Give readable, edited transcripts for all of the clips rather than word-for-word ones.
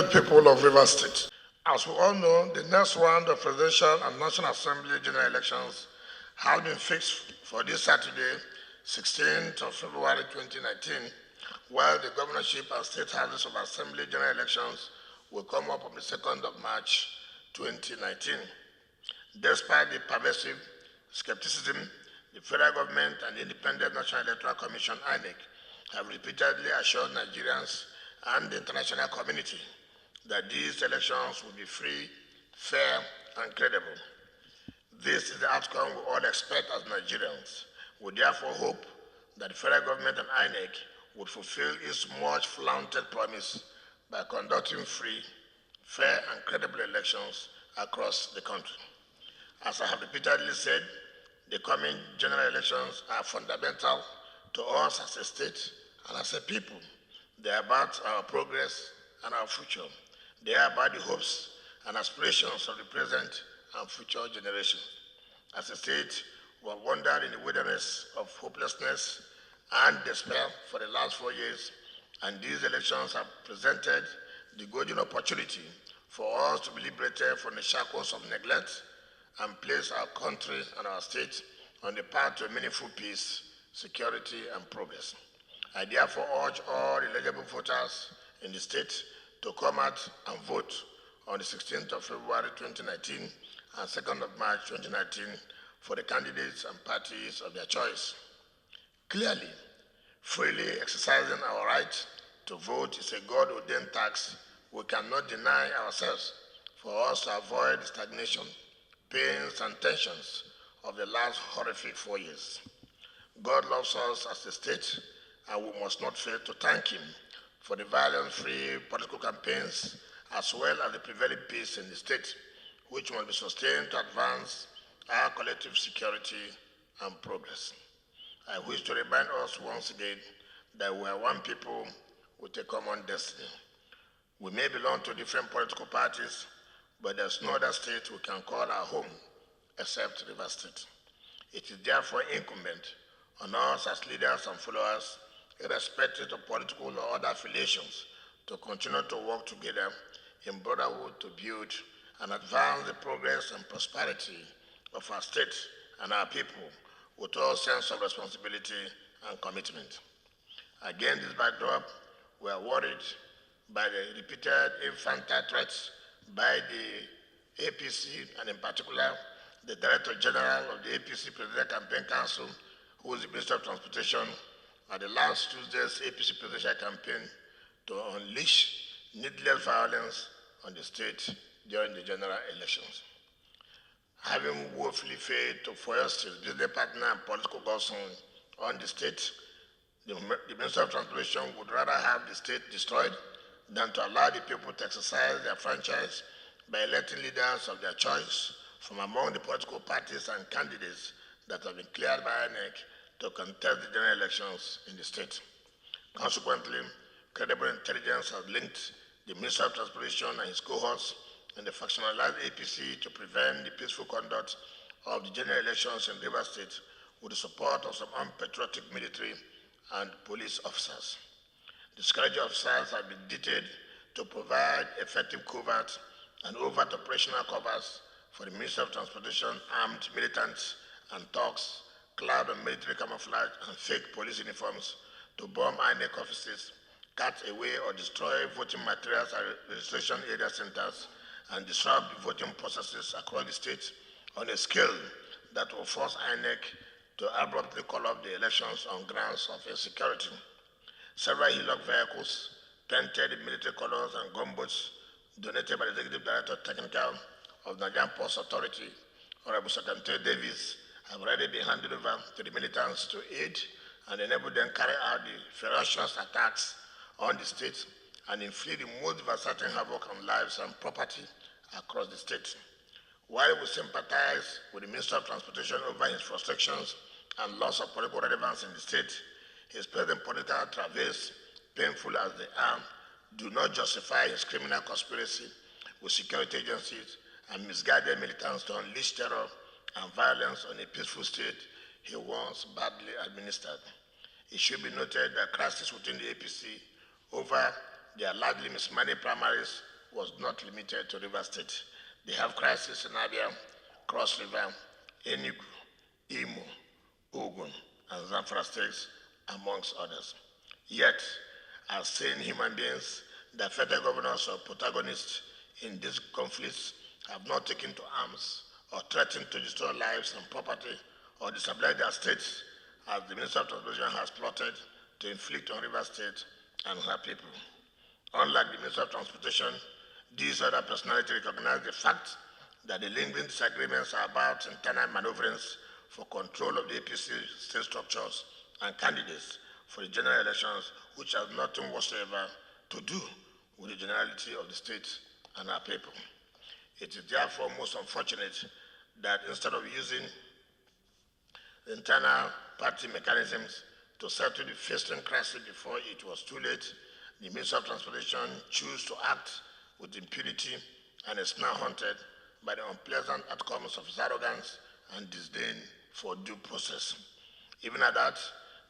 people of Rivers State. As we all know, the next round of presidential and National Assembly general elections has been fixed for this Saturday, 16th of February 2019, while the governorship and state houses of assembly general elections will come up on the 2nd of March 2019. Despite the pervasive skepticism, the federal government and the Independent National Electoral Commission, INEC, have repeatedly assured Nigerians and the international community that these elections will be free, fair, and credible. This is the outcome we all expect as Nigerians. We therefore hope that the federal government and INEC would fulfill its much flaunted promise by conducting free, fair, and credible elections across the country. As I have repeatedly said, the coming general elections are fundamental to us as a state and as a people. They are about our progress and our future. They are about the hopes and aspirations of the present and future generations. As a state, we have wandered in the wilderness of hopelessness and despair for the last 4 years, and these elections have presented the golden opportunity for us to be liberated from the shackles of neglect and place our country and our state on the path to meaningful peace, security, and progress. I therefore urge all eligible voters in the state to come out and vote on the 16th of February 2019 and 2nd of March 2019 for the candidates and parties of their choice. Clearly, freely exercising our right to vote is a God-ordained task we cannot deny ourselves for us to avoid the stagnation, pains, and tensions of the last horrific 4 years. God loves us as a state, and we must not fail to thank Him for the violence-free political campaigns as well as the prevailing peace in the state, which must be sustained to advance our collective security and progress. I wish to remind us once again that we are one people with a common destiny. We may belong to different political parties, but there's no other state we can call our home except Rivers State. It is therefore incumbent on us as leaders and followers, irrespective of political or other affiliations, to continue to work together in brotherhood to build and advance the progress and prosperity of our state and our people with all sense of responsibility and commitment. Against this backdrop, we are worried by the repeated infantile threats by the APC, and in particular, the Director General of the APC Presidential Campaign Council, who is the Minister of Transportation, at the last Tuesday's APC Presidential Campaign to unleash needless violence on the state during the general elections. Having woefully failed to foist his business partner and political godson on the state, the Minister of Transportation would rather have the state destroyed than to allow the people to exercise their franchise by electing leaders of their choice from among the political parties and candidates that have been cleared by INEC to contest the general elections in the state. Consequently, credible intelligence has linked the Minister of Transportation and his cohorts and the factionalized APC to prevent the peaceful conduct of the general elections in Rivers State with the support of some unpatriotic military and police officers. The security officers have been detailed to provide effective covert and overt operational covers for the Ministry of Transportation, armed militants and thugs clad in military camouflage and fake police uniforms to bomb INEC offices, cut away or destroy voting materials at registration area centers, and disrupt the voting processes across the state on a scale that will force INEC to abruptly call off the elections on grounds of insecurity. Several HELOC vehicles, painted in military colors, and gunboats donated by the Executive Director Technical of Nigerian POS Authority, Honorable Secretary Davis, have already been handed over to the militants to aid and enable them carry out the ferocious attacks on the state and inflict the most devastating havoc on lives and property across the state. While we sympathize with the Minister of Transportation over his frustrations and loss of political relevance in the state, his present political travails, painful as they are, do not justify his criminal conspiracy with security agencies and misguided militants to unleash terror and violence on a peaceful state he once badly administered. It should be noted that crisis within the APC over their largely mismanaged primaries was not limited to River State. They have crises in Abia, Cross River, Enugu, Imo, Ogun, and Zamfara states, amongst others. Yet, as sane human beings, the federal governors or protagonists in these conflicts have not taken to arms or threatened to destroy lives and property or destabilize their states, as the Minister of Transportation has plotted to inflict on River State and her people. Unlike the Minister of Transportation, these other personalities recognize the fact that the lingering disagreements are about internal maneuverings for control of the APC state structures and candidates for the general elections, which has nothing whatsoever to do with the generality of the state and our people. It is therefore most unfortunate that instead of using the internal party mechanisms to settle the festering crisis before it was too late, the Minister of Transportation chose to act with impunity and is now haunted by the unpleasant outcomes of his arrogance and disdain for due process. Even at that,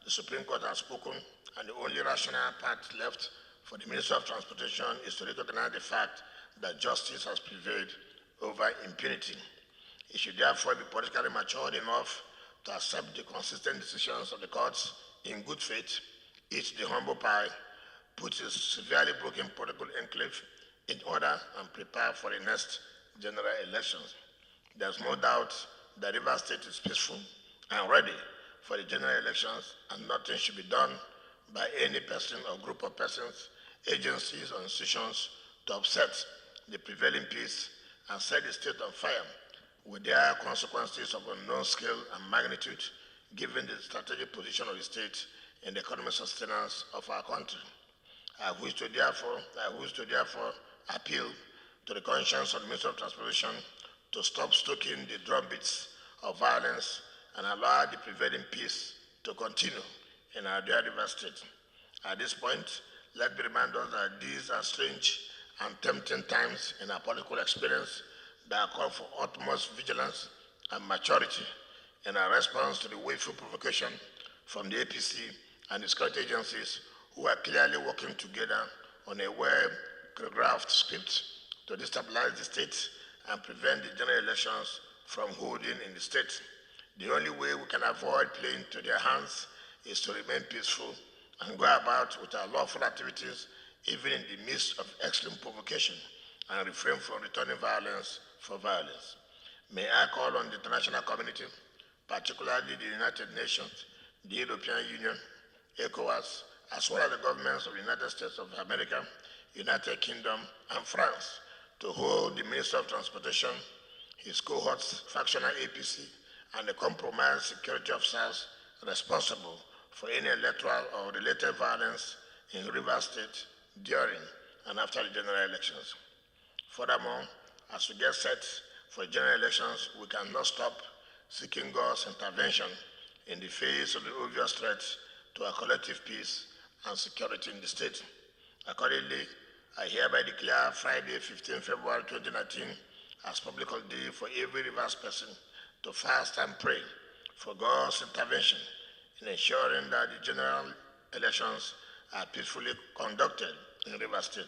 the Supreme Court has spoken, and the only rational path left for the Minister of Transportation is to recognize the fact that justice has prevailed over impunity. He should therefore be politically matured enough to accept the consistent decisions of the courts in good faith, eat the humble pie, put his severely broken political enclave in order, and prepare for the next general elections. There's no doubt that River State is peaceful and ready for the general elections, and nothing should be done by any person or group of persons, agencies, or institutions to upset the prevailing peace and set the state on fire, with their consequences of unknown scale and magnitude, given the strategic position of the state in the economic sustenance of our country. I wish to therefore appeal to the conscience of the Minister of Transportation to stop stoking the drumbeats of violence and allow the prevailing peace to continue in our dear River State. At this point, let me remind us that these are strange and tempting times in our political experience that call for utmost vigilance and maturity in our response to the wakeful provocation from the APC and the security agencies, who are clearly working together on a well-choreographed script to destabilize the state and prevent the general elections from holding in the state. The only way we can avoid playing to their hands is to remain peaceful and go about with our lawful activities, even in the midst of extreme provocation, and refrain from returning violence for violence. May I call on the international community, particularly the United Nations, the European Union, ECOWAS, as well as the governments of the United States of America, United Kingdom, and France, to hold the Minister of Transportation, his cohorts, factional APC, and the compromised security officers responsible for any electoral or related violence in River State during and after the general elections. Furthermore, as we get set for general elections, we cannot stop seeking God's intervention in the face of the obvious threat to our collective peace and security in the state. Accordingly, I hereby declare Friday, 15 February 2019 as public holiday for every Rivers person to fast and pray for God's intervention in ensuring that the general elections are peacefully conducted in Rivers State.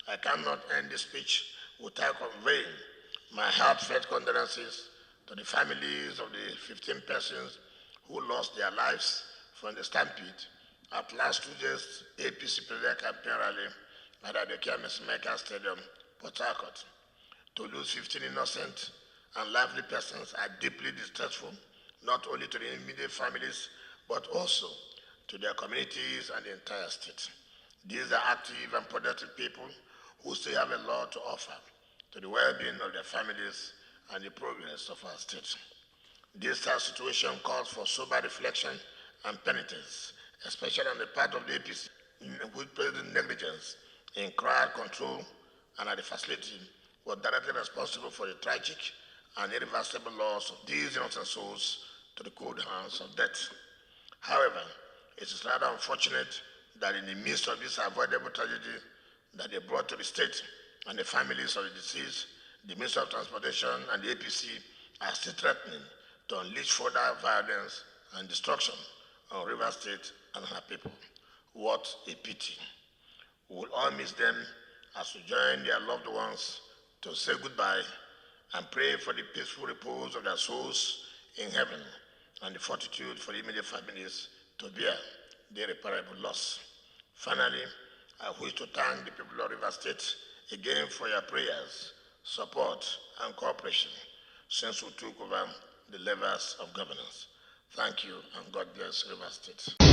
I cannot end this speech without conveying my heartfelt condolences to the families of the 15 persons who lost their lives from the stampede at last Tuesday's APC presidential campaign rally at the Mesmaker Stadium, Port Harcourt. To lose 15 innocent and lively persons are deeply distressful, not only to the immediate families, but also to their communities and the entire state. These are active and productive people who still have a lot to offer to the well-being of their families and the progress of our state. This situation calls for sober reflection and penitence, especially on the part of the APC, with present negligence in crowd control and at the facility, was directly responsible for the tragic and irreversible loss of these innocent souls to the cold hands of death. However, it is rather unfortunate that in the midst of this avoidable tragedy that they brought to the state and the families of the deceased, the Minister of Transportation and the APC are still threatening to unleash further violence and destruction on River State and her people. What a pity. We will all miss them as we join their loved ones to say goodbye and pray for the peaceful repose of their souls in heaven and the fortitude for the immediate families to bear the irreparable loss. Finally, I wish to thank the people of Rivers State again for your prayers, support, and cooperation since we took over the levers of governance. Thank you, and God bless Rivers State.